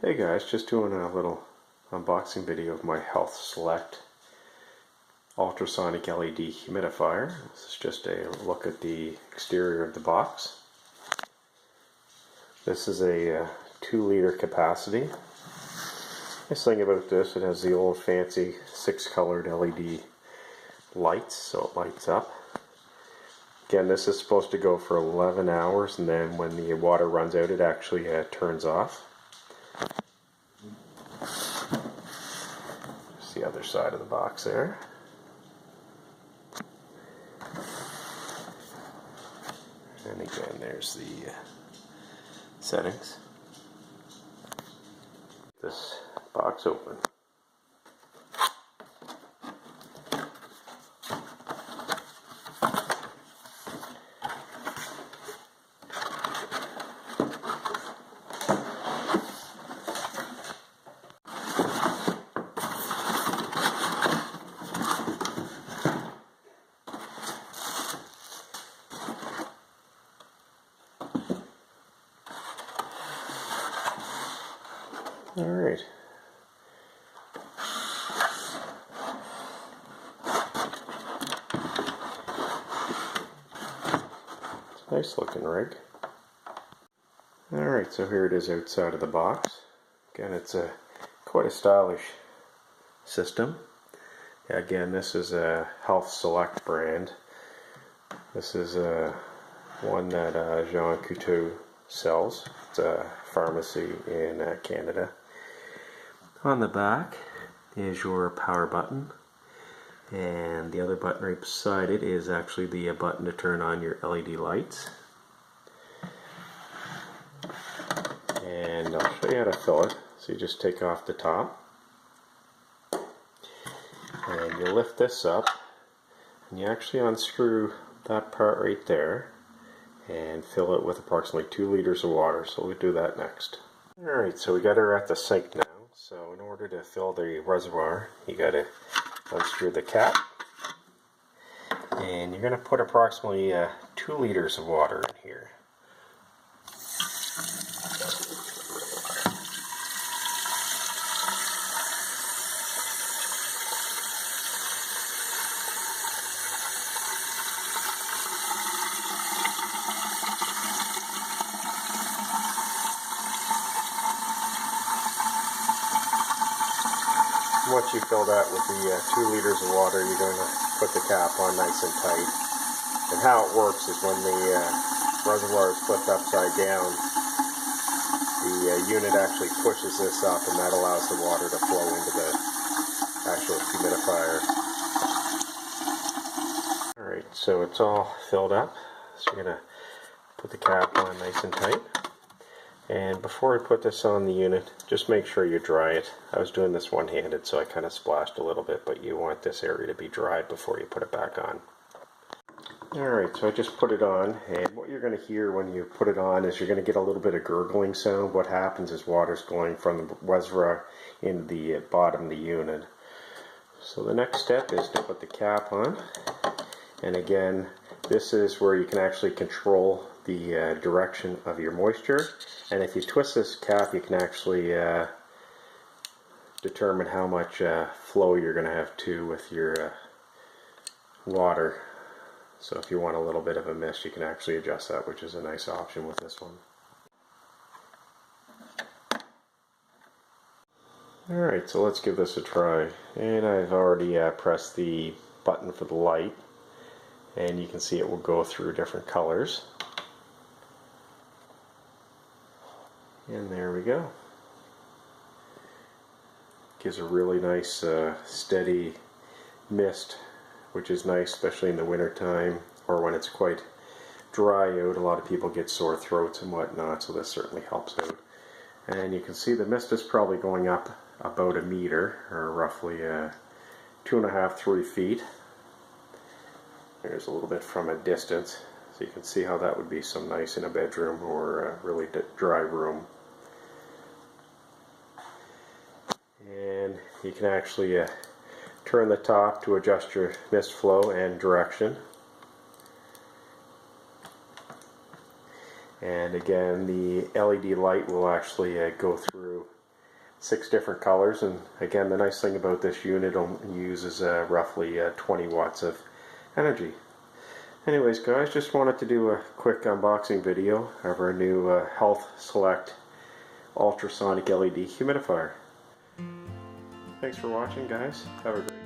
Hey guys, just doing a little unboxing video of my Health Select Ultrasonic LED Humidifier. This is just a look at the exterior of the box. This is a 2-liter capacity. Nice thing about this, it has the old fancy 6-colored LED lights, so it lights up. Again, this is supposed to go for 11 hours, and then when the water runs out, it actually turns off. Just the other side of the box there. And again, there's the settings. This box open. All right. It's a nice looking rig. All right, so here it is outside of the box. Again, it's quite a stylish system. Again, this is a Health Select brand. This is one that Jean Coutu sells. It's a pharmacy in Canada. On the back is your power button, and the other button right beside it is actually the button to turn on your LED lights. And I'll show you how to fill it. So you just take off the top, and you lift this up, and you actually unscrew that part right there and fill it with approximately 2 liters of water. So we'll do that next. Alright, so we got her at the sink now. So in order to fill the reservoir, you got to unscrew the cap, and you're going to put approximately 2 liters of water in here. Once you fill that with the 2 liters of water, you're going to put the cap on nice and tight. And how it works is when the reservoir is flipped upside down, the unit actually pushes this up, and that allows the water to flow into the actual humidifier. Alright, so it's all filled up. So you're going to put the cap on nice and tight. And before I put this on the unit, just make sure you dry it. I was doing this one-handed, so I kind of splashed a little bit, but you want this area to be dried before you put it back on. Alright, so I just put it on, and what you're going to hear when you put it on is you're going to get a little bit of gurgling sound. What happens is water's going from the reservoir into the bottom of the unit. So the next step is to put the cap on, and again, this is where you can actually control the direction of your moisture. And if you twist this cap, you can actually determine how much flow you're going to have too with your water. So if you want a little bit of a mist, you can actually adjust that, which is a nice option with this one. Alright, so let's give this a try. And I've already pressed the button for the light, and you can see it will go through different colors. And there we go. Gives a really nice steady mist, which is nice, especially in the winter time or when it's quite dry out. A lot of people get sore throats and whatnot, so this certainly helps out. And you can see the mist is probably going up about a meter, or roughly 2.5–3 feet. There's a little bit from a distance, so you can see how that would be so nice in a bedroom or a really dry room. And you can actually turn the top to adjust your mist flow and direction. And again, the LED light will actually go through 6 different colors, and again, the nice thing about this unit uses roughly 20 watts of energy. Anyways guys, just wanted to do a quick unboxing video of our new Health Select Ultrasonic LED Humidifier. Thanks for watching guys, have a great